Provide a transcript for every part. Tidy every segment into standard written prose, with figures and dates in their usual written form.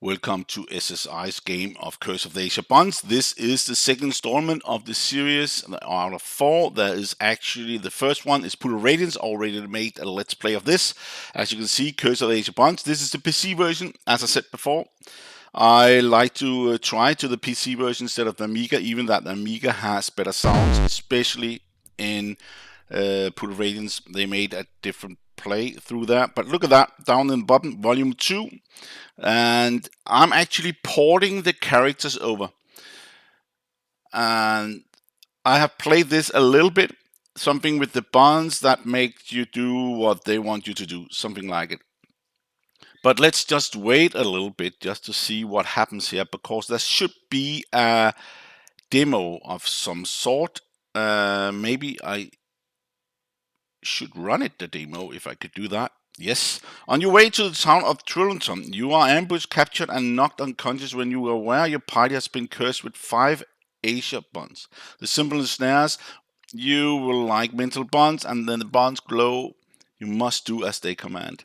Welcome to SSI's game of Curse of the Azure Bonds. This is the second installment of the series out of 4. There is actually the first one is Pool of Radiance. Already made a let's play of this. As you can see, Curse of the Azure Bonds. This is the PC version, as I said before. I like to try to the PC version instead of the AMIGA, even that the AMIGA has better sounds, especially in Pool of Radiance. They made a different play through that. But look at that, down in the bottom, volume 2. And I'm actually porting the characters over. And I have played this a little bit, something with the bonds that make you do what they want you to do, something like it. But let's just wait a little bit just to see what happens here, because there should be a demo of some sort. Maybe I should run it, the demo, if I could do that. Yes. On your way to the town of Trillenton, you are ambushed, captured, and knocked unconscious when you are aware your party has been cursed with 5 Azure Bonds. The symbol is snares. You will like mental bonds, and then the bonds glow. You must do as they command.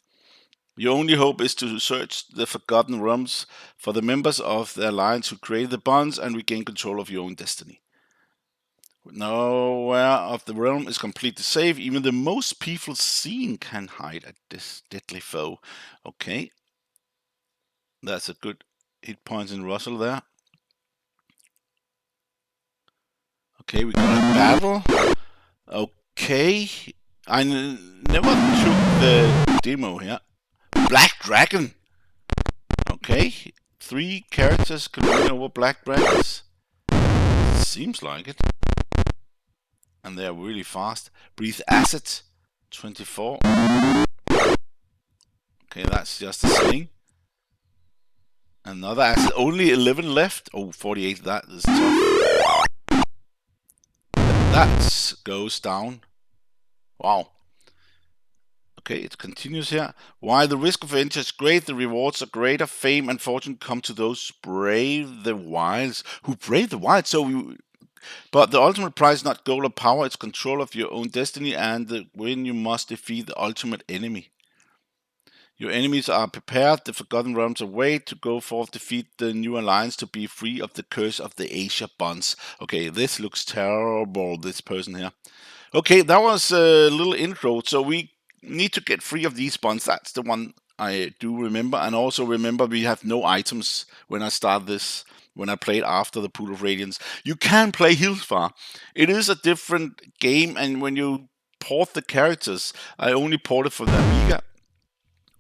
Your only hope is to search the Forgotten Realms for the members of the Alliance who created the bonds and regain control of your own destiny. Nowhere of the realm is completely safe. Even the most peaceful scene can hide a deadly foe. Okay. That's a good hit points in Russell there. Okay, we got a battle. Okay. I never took the demo here. Black Dragon. Okay. 3 characters can win over Black Dragons. Seems like it. And they're really fast. Breathe Acid. 24. Okay, that's just a sling. Another acid. Only 11 left. Oh, 48. That is tough. That goes down. Wow. Okay, it continues here. While the risk of entry is great, the rewards are greater. Fame and fortune come to those brave the wilds. Who brave the wilds? But the ultimate prize is not gold or power. It's control of your own destiny, and the win you must defeat the ultimate enemy. Your enemies are prepared. The Forgotten Realms await to go forth, defeat the new alliance to be free of the curse of the Azure Bonds. Okay, this looks terrible, this person here. Okay, that was a little intro. So we need to get free of these bonds. That's the one I do remember. And also remember we have no items when I start this, when I played after the Pool of Radiance. You can play Hillsfar. It is a different game, and when you port the characters, I only ported for the AMIGA.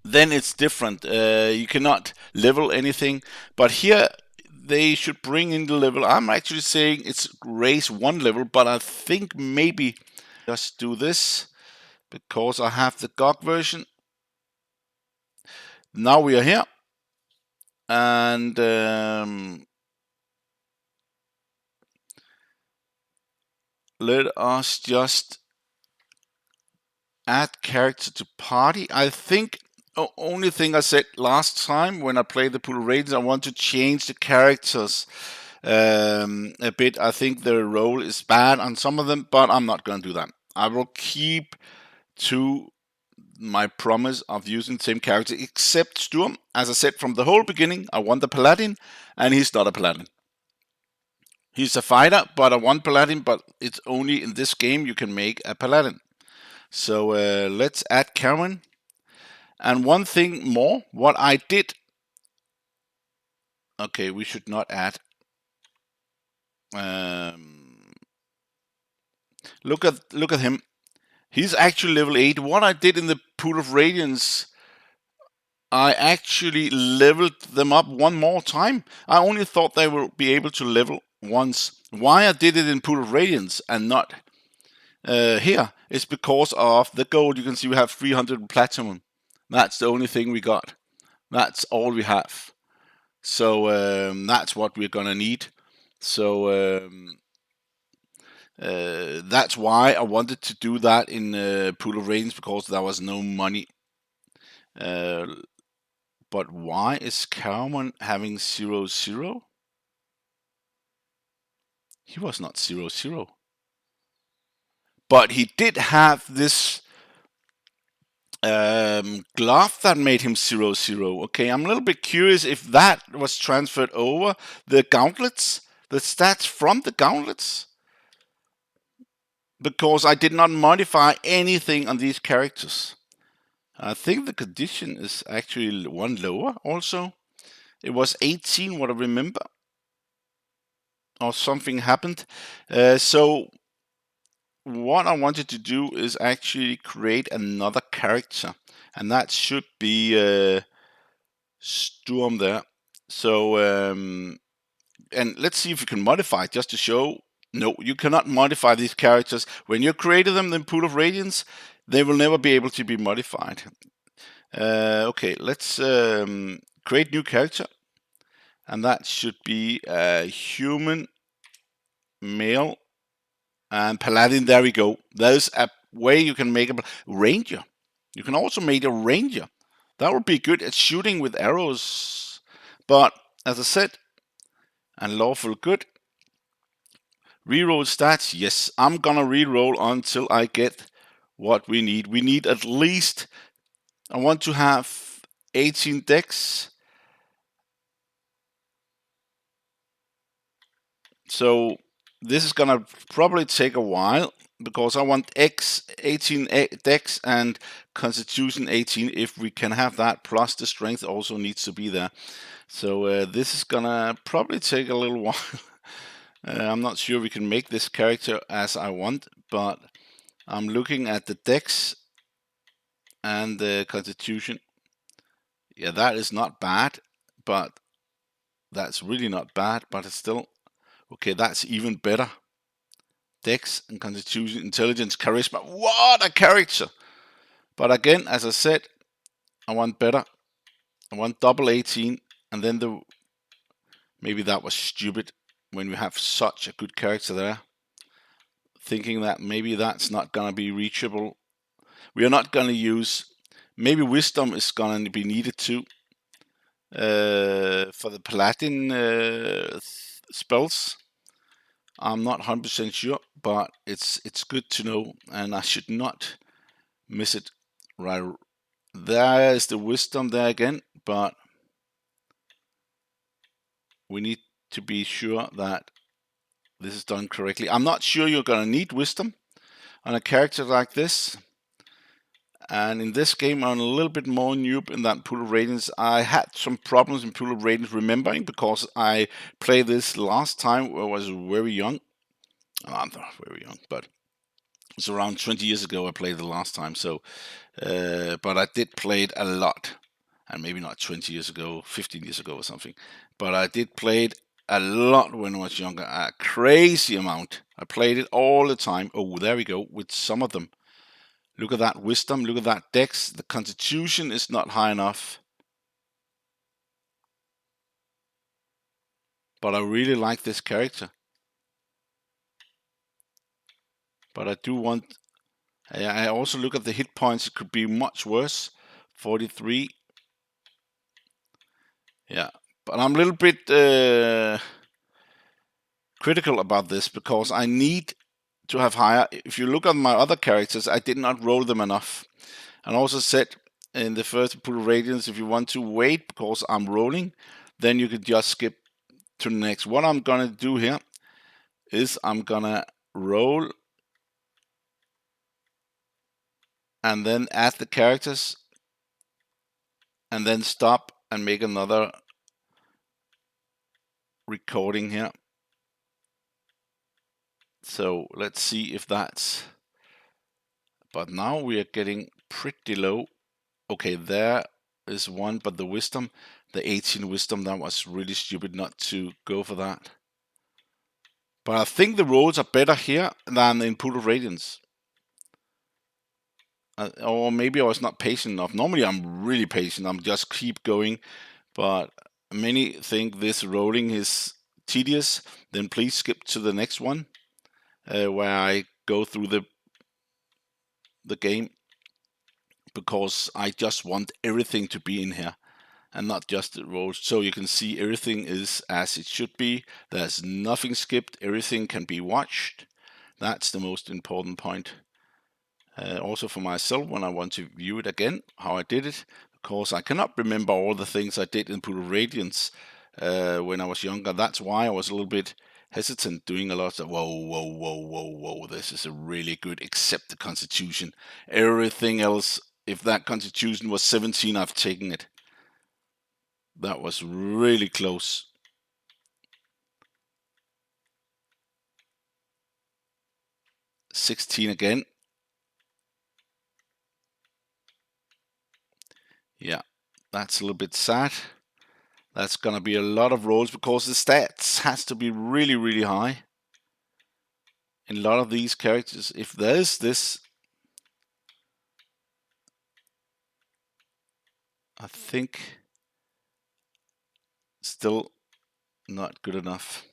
Then it's different. You cannot level anything. But here they should bring in the level. I'm actually saying it's raise 1 level, but I think maybe just do this because I have the GOG version. Now we are here. And let us just add character to party. I think the only thing I said last time when I played the Pool of Radiance, I want to change the characters a bit. I think the role is bad on some of them, but I'm not going to do that. I will keep to my promise of using the same character, except Sturm. As I said from the whole beginning, I want the Paladin, and he's not a Paladin. He's a fighter, but I want Paladin, but it's only in this game you can make a Paladin. So let's add Karen. And one thing more, what I did. Okay, we should not add. Look at him. He's actually level 8. What I did in the Pool of Radiance, I actually leveled them up 1 more time. I only thought they would be able to level once. Why I did it in Pool of Radiance and not here is because of the gold. You can see we have 300 platinum. That's the only thing we got. That's all we have. So that's what we're gonna need. So that's why I wanted to do that in Pool of Radiance, because there was no money. But why is Carmen having 0-0? He was not 0-0. But he did have this glove that made him 0/0. Okay, I'm a little bit curious if that was transferred over the gauntlets, the stats from the gauntlets, because I did not modify anything on these characters. I think the condition is actually one lower also. It was 18, what I remember, or something happened. So what I wanted to do is actually create another character, and that should be Sturm there. So, and let's see if you can modify it just to show. No, you cannot modify these characters. When you created them in Pool of Radiance, they will never be able to be modified. Okay, let's create new character, and that should be a human male and Paladin. There we go. There's a way you can make a ranger. You can also make a ranger. That would be good at shooting with arrows. But as I said, and lawful good. Reroll stats. Yes, I'm gonna reroll until I get what we need. We need at least, I want to have 18 decks. So this is gonna probably take a while because I want X 18 decks and Constitution 18 if we can have that, plus the strength also needs to be there. So this is gonna probably take a little while. I'm not sure we can make this character as I want, but I'm looking at the decks and the Constitution. Yeah, that is not bad, but that's really not bad, but it's still okay. That's even better. Dex and Constitution, Intelligence, Charisma. What a character! But again, as I said, I want better. I want double 18, and then the maybe that was stupid when we have such a good character there. Thinking that maybe that's not gonna be reachable. We are not gonna use. Maybe Wisdom is gonna be needed too for the Paladin spells. I'm not 100% sure, but it's good to know, and I should not miss it. Right there is the Wisdom there again, but we need to be sure that this is done correctly. I'm not sure you're gonna need Wisdom on a character like this. And in this game, I'm a little bit more noob in that Pool of Radiance. I had some problems in Pool of Radiance remembering because I played this last time when I was very young. I'm not very young, but it's around 20 years ago I played the last time. So, but I did play it a lot, and maybe not 20 years ago, 15 years ago or something. But I did play it a lot when I was younger, a crazy amount. I played it all the time. Oh, there we go with some of them. Look at that Wisdom, look at that Dex. The Constitution is not high enough. But I really like this character. But I do want... I also look at the hit points. It could be much worse. 43. Yeah. But I'm a little bit critical about this because I need to have higher. If you look at my other characters, I did not roll them enough. And also said in the first Pool of Radiance, if you want to wait because I'm rolling, then you could just skip to the next. What I'm gonna do here is I'm gonna roll and then add the characters and then stop and make another recording here. So let's see if that's... But now we are getting pretty low. Okay, there is one, but the Wisdom, the 18 Wisdom, that was really stupid not to go for that. But I think the rolls are better here than in Pool of Radiance. Or maybe I was not patient enough. Normally I'm really patient. I'm just keep going. But many think this rolling is tedious. Then please skip to the next one, where I go through the game, because I just want everything to be in here and not just the rolls. So you can see everything is as it should be. There's nothing skipped. Everything can be watched. That's the most important point. Also for myself when I want to view it again, how I did it, because I cannot remember all the things I did in Pool of Radiance when I was younger. That's why I was a little bit hesitant doing a lot of whoa, this is a really good, except the Constitution. Everything else, if that Constitution was 17, I've taken it. That was really close. $16 again. Yeah, that's a little bit sad. That's gonna be a lot of rolls because the stats has to be really, really high. In a lot of these characters, if there's this, I think still not good enough.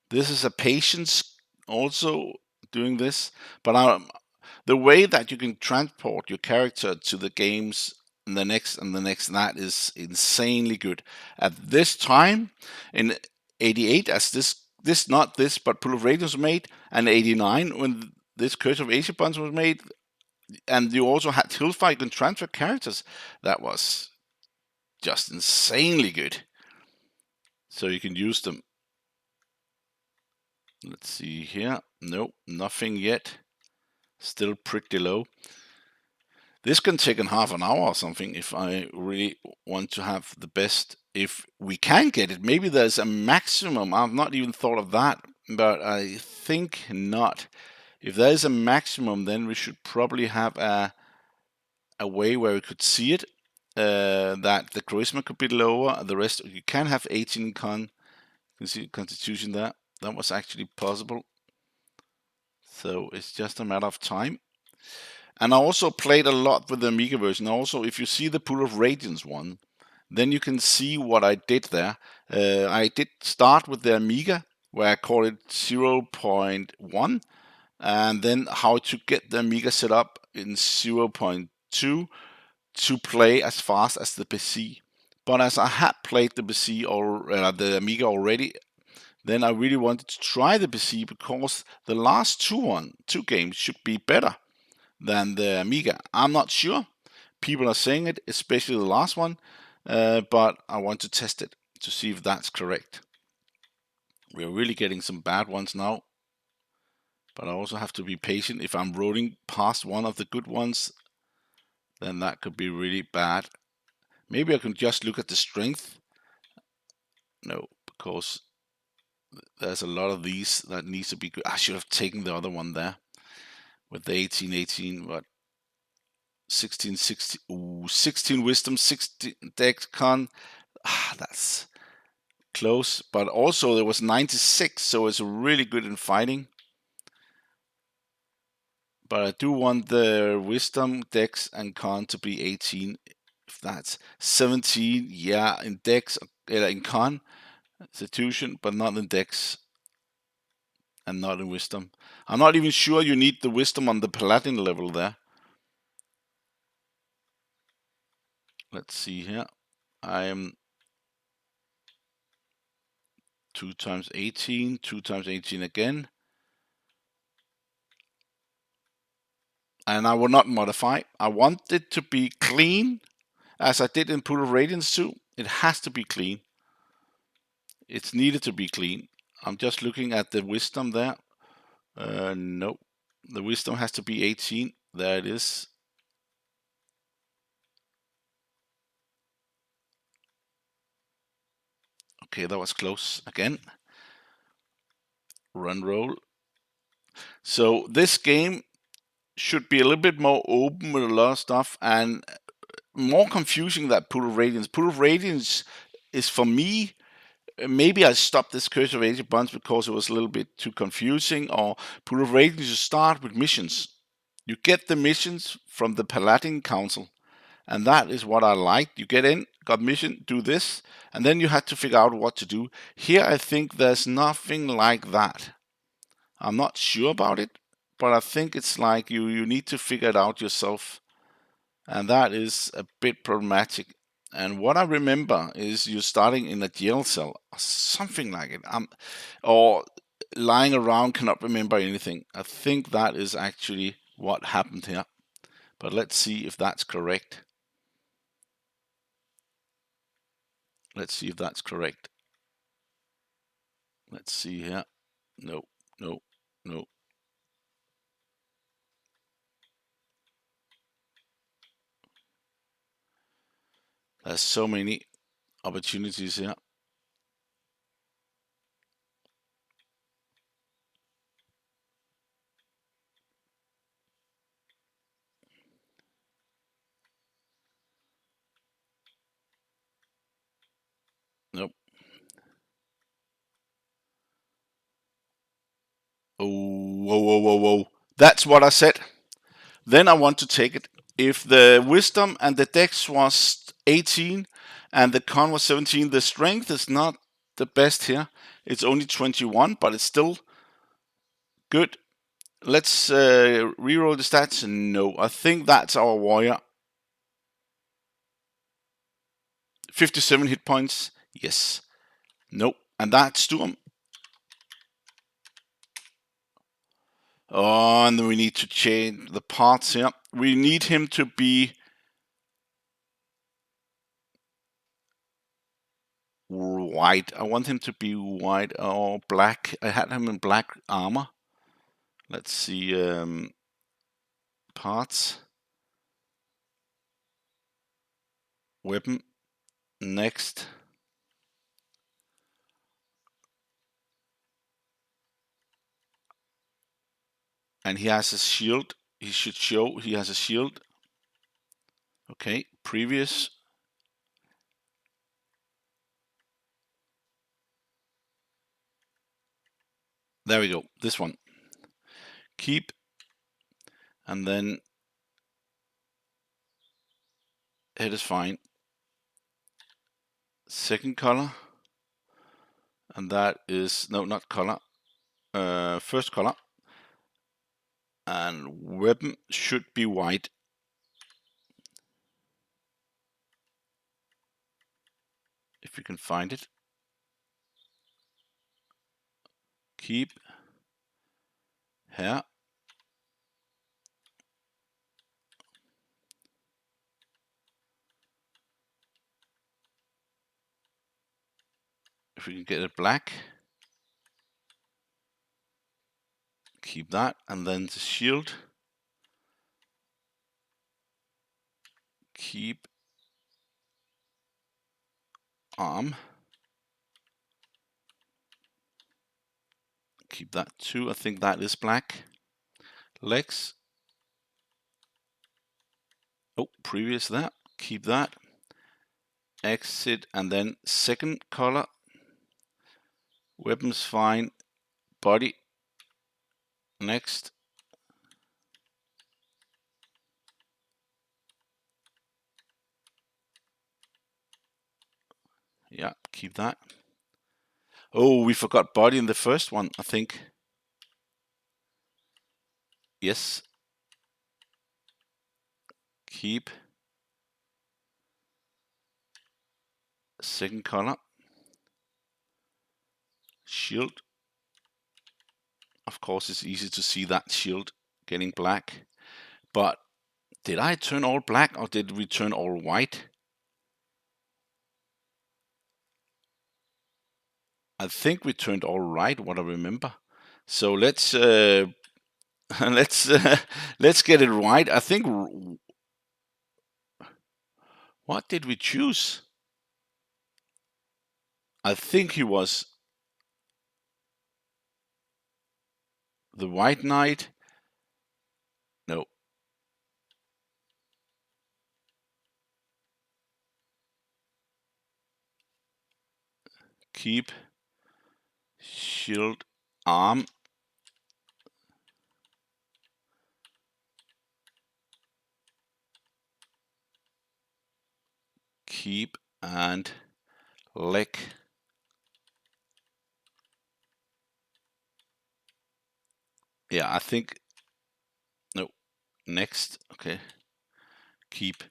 This is a patience also doing this, but the way that you can transport your character to the games and the next and the next, and that is insanely good. At this time in 88, as this not this but Pool of Radiance was made, and 89 when this Curse of Azure Bonds was made, and you also had Hillfire, you can transfer characters. That was just insanely good. So you can use them. Let's see here. Nope, nothing yet. Still pretty low. This can take in half an hour or something if I really want to have the best. If we can get it, maybe there's a maximum. I've not even thought of that, but I think not. If there's a maximum, then we should probably have a way where we could see it. That the charisma could be lower. The rest, you can have 18 con. You can see Constitution there. That was actually possible. So it's just a matter of time. And I also played a lot with the AMIGA version. Also, if you see the Pool of Radiance one, then you can see what I did there. I did start with the AMIGA, where I call it 0.1, and then how to get the AMIGA set up in 0.2 to play as fast as the PC. But as I had played the PC or the AMIGA already, then I really wanted to try the PC because the last two games should be better than the AMIGA. I'm not sure. People are saying it, especially the last one, but I want to test it to see if that's correct. We're really getting some bad ones now, but I also have to be patient. If I'm rolling past one of the good ones, then that could be really bad. Maybe I can just look at the strength. No, because there's a lot of these that needs to be good. I should have taken the other one there with the 18, but 16, 16, ooh, 16 wisdom, 16 dex con. That's close, but also there was 96, so it's really good in fighting. But I do want the wisdom, dex, and con to be 18. If that's 17, yeah, in dex, in con, institution, but not in dex and not in wisdom. I'm not even sure you need the wisdom on the Paladin level there. Let's see here. I am 2 times 18, 2 times 18 again. And I will not modify. I want it to be clean, as I did in Pool of Radiance too. It has to be clean. It's needed to be clean. I'm just looking at the wisdom there. Nope. The wisdom has to be 18. There it is. Okay, that was close again. Run roll. So this game should be a little bit more open with a lot of stuff and more confusing than Pool of Radiance. Pool of Radiance is, for me, maybe I stopped this Curse of Azure Bonds because it was a little bit too confusing. Or Pool of Radiance, you start with missions. You get the missions from the Paladin Council, and that is what I liked. You get in, got mission, do this, and then you had to figure out what to do. Here, I think there's nothing like that. I'm not sure about it, but I think it's like you need to figure it out yourself, and that is a bit problematic. And what I remember is you starting in a jail cell, or something like it, or lying around, cannot remember anything. I think that is actually what happened here. But let's see if that's correct. Let's see if that's correct. Let's see here. No, no, no. There's so many opportunities here. Nope. Oh, whoa, whoa, whoa, whoa. That's what I said. Then I want to take it. If the wisdom and the dex was 18 and the con was 17, the strength is not the best here. It's only 21, but it's still good. Let's reroll the stats. No, I think that's our warrior. 57 hit points. Yes. Nope. And that's Sturm. Oh, and then we need to change the parts here. We need him to be white. I want him to be white or black. I had him in black armor. Let's see. Parts. Weapon. Next. And he has a shield. He should show he has a shield. Okay. Previous. There we go. This one. Keep. And then head is fine. Second color. And that is, no, not color. First color. And weapon should be white. If you can find it. Keep. Here. If we can get it black. Keep that. And then the shield. Keep. Arm. Keep that too. I think that is black. Legs. Oh, previous that. Keep that. Exit and then second color. Weapons fine. Body. Next. Yeah, keep that. Oh, we forgot body in the first one, I think. Yes. Keep. Second color. Shield. Of course, it's easy to see that shield getting black. But did I turn all black or did we turn all white? I think we turned all right, what I remember. So let's let's get it right. I think, what did we choose? I think he was the White Knight. No. Keep. Shield. Arm. Keep. And leg. Yeah, I think. No. Next. Okay. Keep.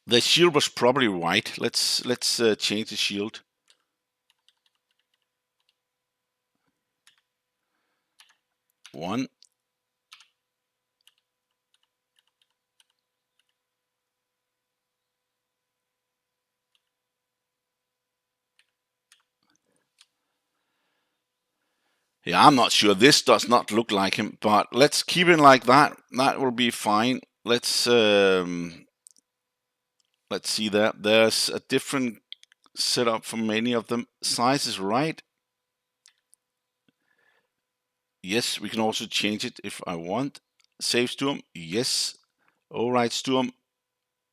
The shield was probably white. Let's change the shield. One. Yeah, I'm not sure. This does not look like him, but let's keep it like that. That will be fine. Let's see that. There's a different setup for many of them. Size is right. Yes, we can also change it if I want. Save Sturm. Yes. Alright, Sturm.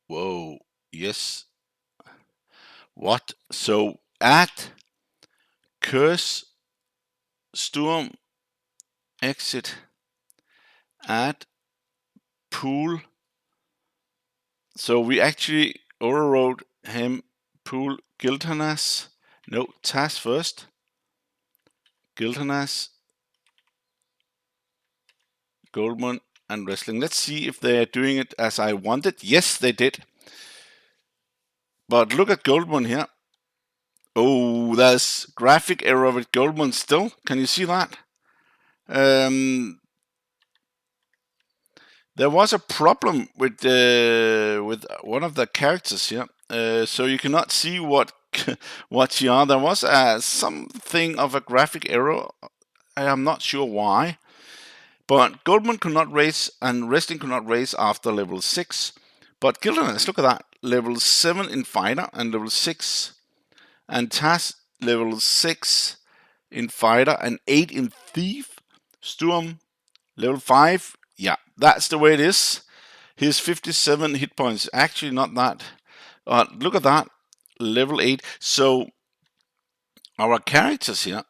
Whoa. Yes. What? So add curse Sturm exit add pool. So we actually overrode him pool Giltanas. No, task first. Giltanas, Goldman, and Wrestling. Let's see if they are doing it as I wanted. Yes, they did. But look at Goldman here. Oh, there's graphic error with Goldman still. Can you see that? There was a problem with one of the characters here, so you cannot see what what you are. There was something of a graphic error. I am not sure why, but Goldman could not raise and Wrestling could not raise after level 6. But Gildanas, look at that, level 7 in Fighter and level 6, and Taz level 6 in Fighter and 8 in Thief. Sturm level 5. Yeah, that's the way it is. His 57 hit points, actually not that. Look at that, level 8. So our characters here,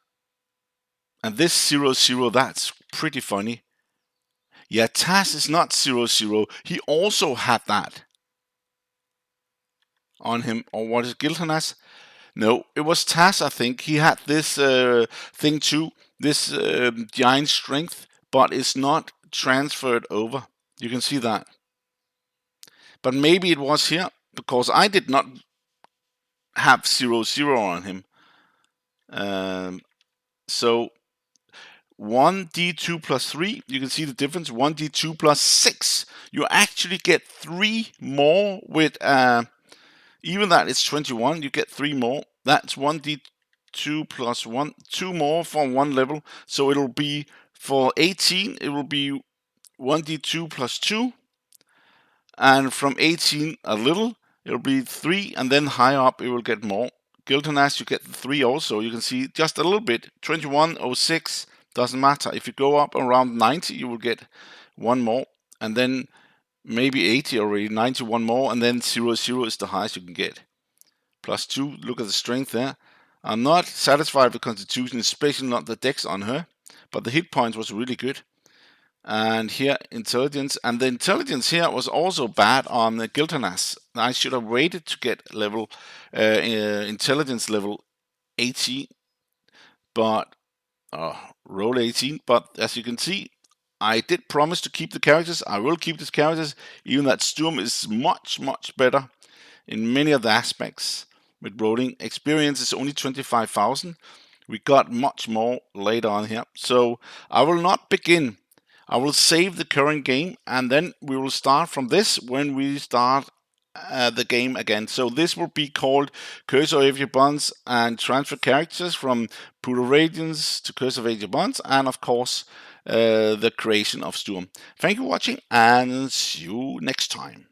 and this 0-0, that's pretty funny. Yeah, Taz is not 0-0. He also had that on him. Or what is Giltanas? No, it was Taz, I think. He had this thing too, this giant strength, but it's not transferred over. You can see that. But maybe it was here, because I did not have 0-0 on him. So 1d2 plus 3, you can see the difference. 1d2 plus 6, you actually get 3 more with, even that it's 21, you get 3 more. That's 1d2 plus 1, 2 more for one level. So it'll be, for 18, it will be 1d2 plus 2. And from 18 a little, it'll be 3, and then higher up it will get more. Giltanas, you get 3 also. You can see just a little bit. 2106, doesn't matter. If you go up around 90, you will get 1 more, and then maybe 80 already, 91 more, and then 0-0 is the highest you can get. Plus 2, look at the strength there. I'm not satisfied with Constitution, especially not the dex on her, but the hit points was really good. And here, intelligence, and the intelligence here was also bad on the Giltanas. I should have waited to get level intelligence level 18, but roll 18. But as you can see, I did promise to keep the characters. I will keep these characters, even that Sturm is much better in many of the aspects. With rolling experience is only 25,000. We got much more later on here, so I will not begin. I will save the current game, and then we will start from this when we start the game again. So this will be called Curse of Azure Bonds and transfer characters from Pool of Radiance to Curse of Azure Bonds, and of course the creation of Sturm. Thank you for watching, and see you next time.